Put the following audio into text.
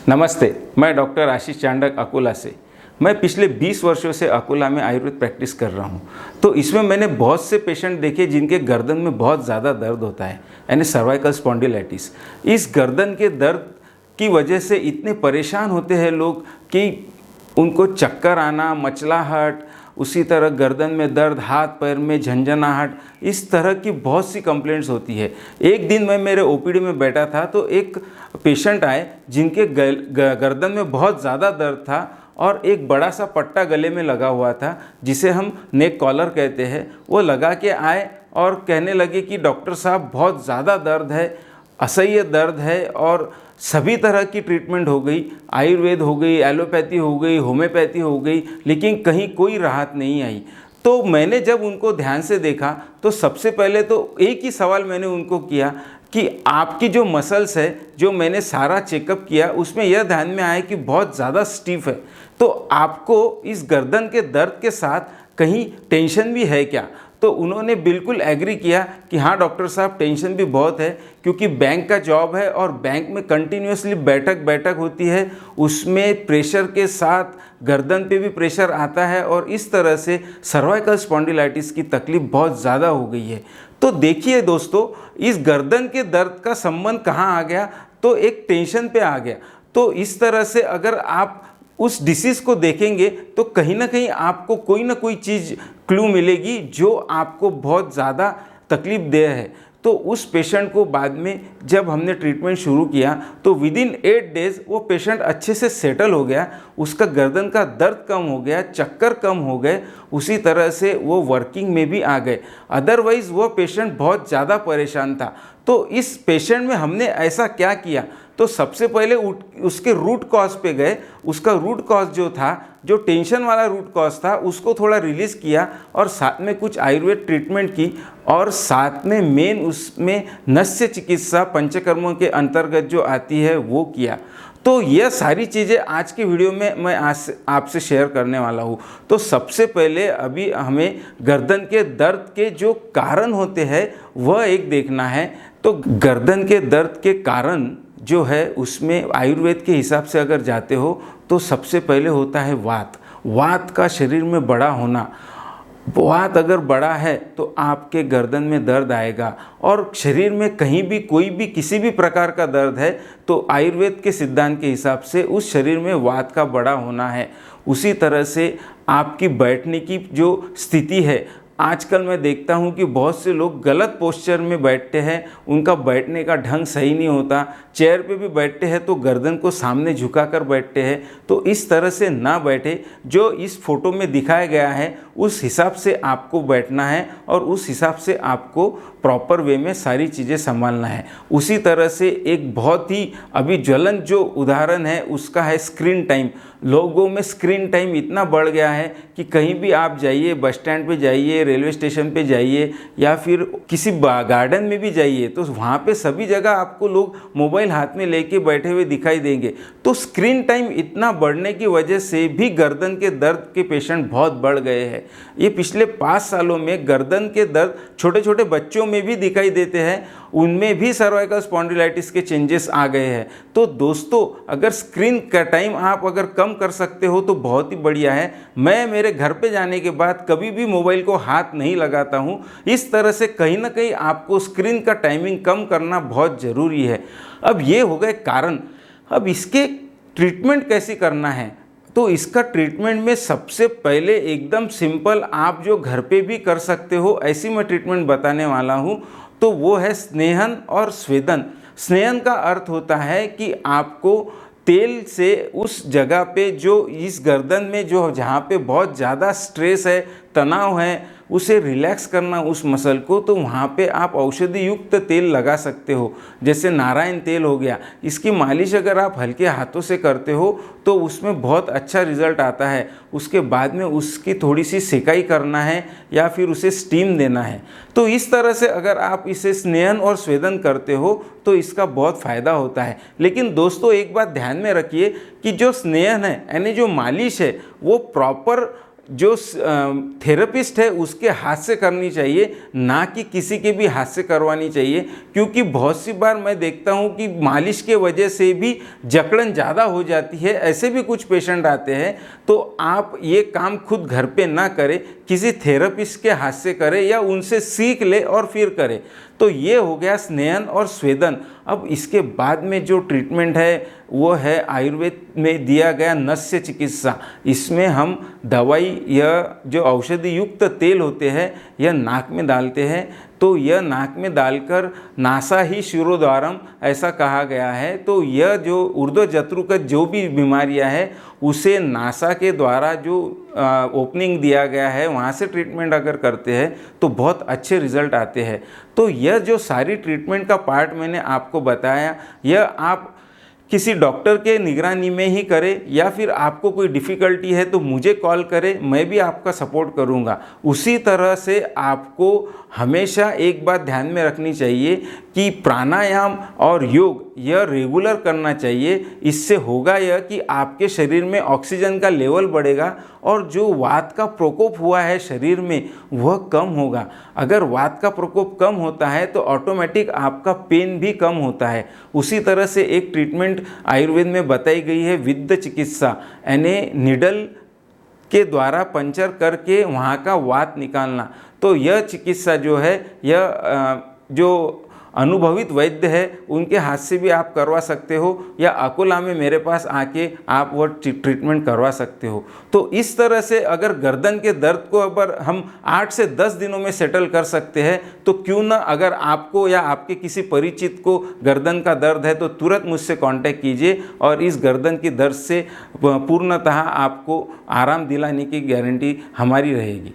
नमस्ते, मैं डॉक्टर आशीष चांडक अकोला से। मैं पिछले 20 वर्षों से अकोला में आयुर्वेद प्रैक्टिस कर रहा हूँ। तो इसमें मैंने बहुत से पेशेंट देखे जिनके गर्दन में बहुत ज़्यादा दर्द होता है, यानी सर्वाइकल स्पॉन्डिलाइटिस। इस गर्दन के दर्द की वजह से इतने परेशान होते हैं लोग कि उनको चक्कर आना, मचलाहट, उसी तरह गर्दन में दर्द, हाथ पैर में झंझनाहट, इस तरह की बहुत सी कंप्लेंट्स होती है। एक दिन मैं मेरे ओपीडी में बैठा था तो एक पेशेंट आए जिनके गर्दन में बहुत ज़्यादा दर्द था और एक बड़ा सा पट्टा गले में लगा हुआ था जिसे हम नेक कॉलर कहते हैं। वो लगा के आए और कहने लगे कि डॉक्टर साहब बहुत ज़्यादा दर्द है, असह्य दर्द है और सभी तरह की ट्रीटमेंट हो गई, आयुर्वेद हो गई, एलोपैथी हो गई, होम्योपैथी हो गई, लेकिन कहीं कोई राहत नहीं आई। तो मैंने जब उनको ध्यान से देखा तो सबसे पहले तो एक ही सवाल मैंने उनको किया कि आपकी जो मसल्स है, जो मैंने सारा चेकअप किया उसमें यह ध्यान में आया कि बहुत ज़्यादा स्टीफ है, तो आपको इस गर्दन के दर्द के साथ कहीं टेंशन भी है क्या? तो उन्होंने बिल्कुल एग्री किया कि हाँ डॉक्टर साहब, टेंशन भी बहुत है क्योंकि बैंक का जॉब है और बैंक में कंटिन्यूसली बैठक होती है, उसमें प्रेशर के साथ गर्दन पे भी प्रेशर आता है और इस तरह से सर्वाइकल स्पॉन्डिलाइटिस की तकलीफ बहुत ज़्यादा हो गई है। तो देखिए दोस्तों, इस गर्दन के दर्द का संबंध कहाँ आ गया? तो एक टेंशन पे आ गया। तो इस तरह से अगर आप उस डिसीज़ को देखेंगे तो कहीं ना कहीं आपको कोई ना कोई चीज़ क्लू मिलेगी जो आपको बहुत ज़्यादा तकलीफ दे है। तो उस पेशेंट को बाद में जब हमने ट्रीटमेंट शुरू किया तो विदिन 8 डेज़ वो पेशेंट अच्छे से सेटल हो गया, उसका गर्दन का दर्द कम हो गया, चक्कर कम हो गए, उसी तरह से वो वर्किंग में भी आ गए। अदरवाइज़ वो पेशेंट बहुत ज़्यादा परेशान था। तो इस पेशेंट में हमने ऐसा क्या किया? तो सबसे पहले उसके रूट कॉज पे गए। उसका रूट कॉज जो था, जो टेंशन वाला रूट कॉज था, उसको थोड़ा रिलीज़ किया और साथ में कुछ आयुर्वेद ट्रीटमेंट की और साथ में मेन उसमें नस्य चिकित्सा पंचकर्मों के अंतर्गत जो आती है वो किया। तो यह सारी चीज़ें आज की वीडियो में मैं आज आपसे शेयर करने वाला हूँ। तो सबसे पहले अभी हमें गर्दन के दर्द के जो कारण होते हैं वह एक देखना है। तो गर्दन के दर्द के कारण जो है उसमें आयुर्वेद के हिसाब से अगर जाते हो तो सबसे पहले होता है वात। वात का शरीर में बड़ा होना। वात अगर बड़ा है तो आपके गर्दन में दर्द आएगा और शरीर में कहीं भी कोई भी किसी भी प्रकार का दर्द है तो आयुर्वेद के सिद्धांत के हिसाब से उस शरीर में वात का बड़ा होना है। उसी तरह से आपकी बैठने की जो स्थिति है, आजकल मैं देखता हूं कि बहुत से लोग गलत पोस्चर में बैठते हैं, उनका बैठने का ढंग सही नहीं होता। चेयर पे भी बैठते हैं तो गर्दन को सामने झुकाकर बैठते हैं। तो इस तरह से ना बैठे, जो इस फोटो में दिखाया गया है उस हिसाब से आपको बैठना है और उस हिसाब से आपको प्रॉपर वे में सारी चीज़ें संभालना है। उसी तरह से एक बहुत ही अभी ज्वलंत जो उदाहरण है उसका है स्क्रीन टाइम। लोगों में स्क्रीन टाइम इतना बढ़ गया है कि कहीं भी आप जाइए, बस स्टैंड पे जाइए, रेलवे स्टेशन पे जाइए या फिर किसी गार्डन में भी जाइए तो वहाँ पे सभी जगह आपको लोग मोबाइल हाथ में लेके बैठे हुए दिखाई देंगे। तो स्क्रीन टाइम इतना बढ़ने की वजह से भी गर्दन के दर्द के पेशेंट बहुत बढ़ गए हैं। ये पिछले 5 सालों में गर्दन के दर्द छोटे छोटे बच्चों में भी दिखाई देते हैं, उनमें भी सर्वाइकल स्पॉन्डिलाइटिस के चेंजेस आ गए हैं। तो दोस्तों, अगर स्क्रीन का टाइम आप अगर कम कर सकते हो तो बहुत ही बढ़िया है। मैं मेरे घर पे जाने के बाद कभी भी मोबाइल को हाथ नहीं लगाता हूँ। इस तरह से कहीं ना कहीं आपको स्क्रीन का टाइमिंग कम करना बहुत ज़रूरी है। अब ये हो गए कारण। अब इसके ट्रीटमेंट कैसे करना है? तो इसका ट्रीटमेंट में सबसे पहले एकदम सिंपल, आप जो घर पे भी कर सकते हो ऐसी मैं ट्रीटमेंट बताने वाला हूँ। तो वो है स्नेहन और स्वेदन। स्नेहन का अर्थ होता है कि आपको तेल से उस जगह पे जो इस गर्दन में जो जहाँ पे बहुत ज़्यादा स्ट्रेस है, तनाव है, उसे रिलैक्स करना उस मसल को। तो वहाँ पे आप औषधि युक्त तेल लगा सकते हो, जैसे नारायण तेल हो गया। इसकी मालिश अगर आप हल्के हाथों से करते हो तो उसमें बहुत अच्छा रिजल्ट आता है। उसके बाद में उसकी थोड़ी सी सेकाई करना है या फिर उसे स्टीम देना है। तो इस तरह से अगर आप इसे स्नेहन और स्वेदन करते हो तो इसका बहुत फ़ायदा होता है। लेकिन दोस्तों, एक बात ध्यान में रखिए कि जो स्नेहन है यानी जो मालिश है वो प्रॉपर जो थेरेपिस्ट है उसके हाथ से करनी चाहिए, ना कि किसी के भी हाथ से करवानी चाहिए। क्योंकि बहुत सी बार मैं देखता हूँ कि मालिश के वजह से भी जकड़न ज़्यादा हो जाती है, ऐसे भी कुछ पेशेंट आते हैं। तो आप ये काम खुद घर पे ना करें, किसी थेरेपिस्ट के हाथ से करें या उनसे सीख ले और फिर करें। तो ये हो गया स्नेहन और स्वेदन। अब इसके बाद में जो ट्रीटमेंट है वो है आयुर्वेद में दिया गया नस्य चिकित्सा। इसमें हम दवाई या जो औषधि युक्त तेल होते हैं यह नाक में डालते हैं। तो यह नाक में डालकर नासा ही शिरोद्वारम ऐसा कहा गया है। तो यह जो ऊर्ध्वजत्रुक जो भी बीमारियां हैं उसे नासा के द्वारा जो ओपनिंग दिया गया है वहाँ से ट्रीटमेंट अगर करते हैं तो बहुत अच्छे रिजल्ट आते हैं। तो यह जो सारी ट्रीटमेंट का पार्ट मैंने आपको बताया, यह आप किसी डॉक्टर के निगरानी में ही करें, या फिर आपको कोई डिफ़िकल्टी है तो मुझे कॉल करें, मैं भी आपका सपोर्ट करूंगा। उसी तरह से आपको हमेशा एक बात ध्यान में रखनी चाहिए कि प्राणायाम और योग यह रेगुलर करना चाहिए। इससे होगा यह कि आपके शरीर में ऑक्सीजन का लेवल बढ़ेगा और जो वात का प्रकोप हुआ है शरीर में वह कम होगा। अगर वात का प्रकोप कम होता है तो ऑटोमेटिक आपका पेन भी कम होता है। उसी तरह से एक ट्रीटमेंट आयुर्वेद में बताई गई है विद्ध चिकित्सा, यानी निडल के द्वारा पंचर करके वहाँ का वात निकालना। तो यह चिकित्सा जो है यह जो अनुभवित वैद्य है उनके हाथ से भी आप करवा सकते हो, या अकोला में मेरे पास आके आप वो ट्रीटमेंट करवा सकते हो। तो इस तरह से अगर गर्दन के दर्द को अगर हम 8 से 10 दिनों में सेटल कर सकते हैं तो क्यों ना, अगर आपको या आपके किसी परिचित को गर्दन का दर्द है तो तुरंत मुझसे कांटेक्ट कीजिए और इस गर्दन की दर्द से पूर्णतः आपको आराम दिलाने की गारंटी हमारी रहेगी।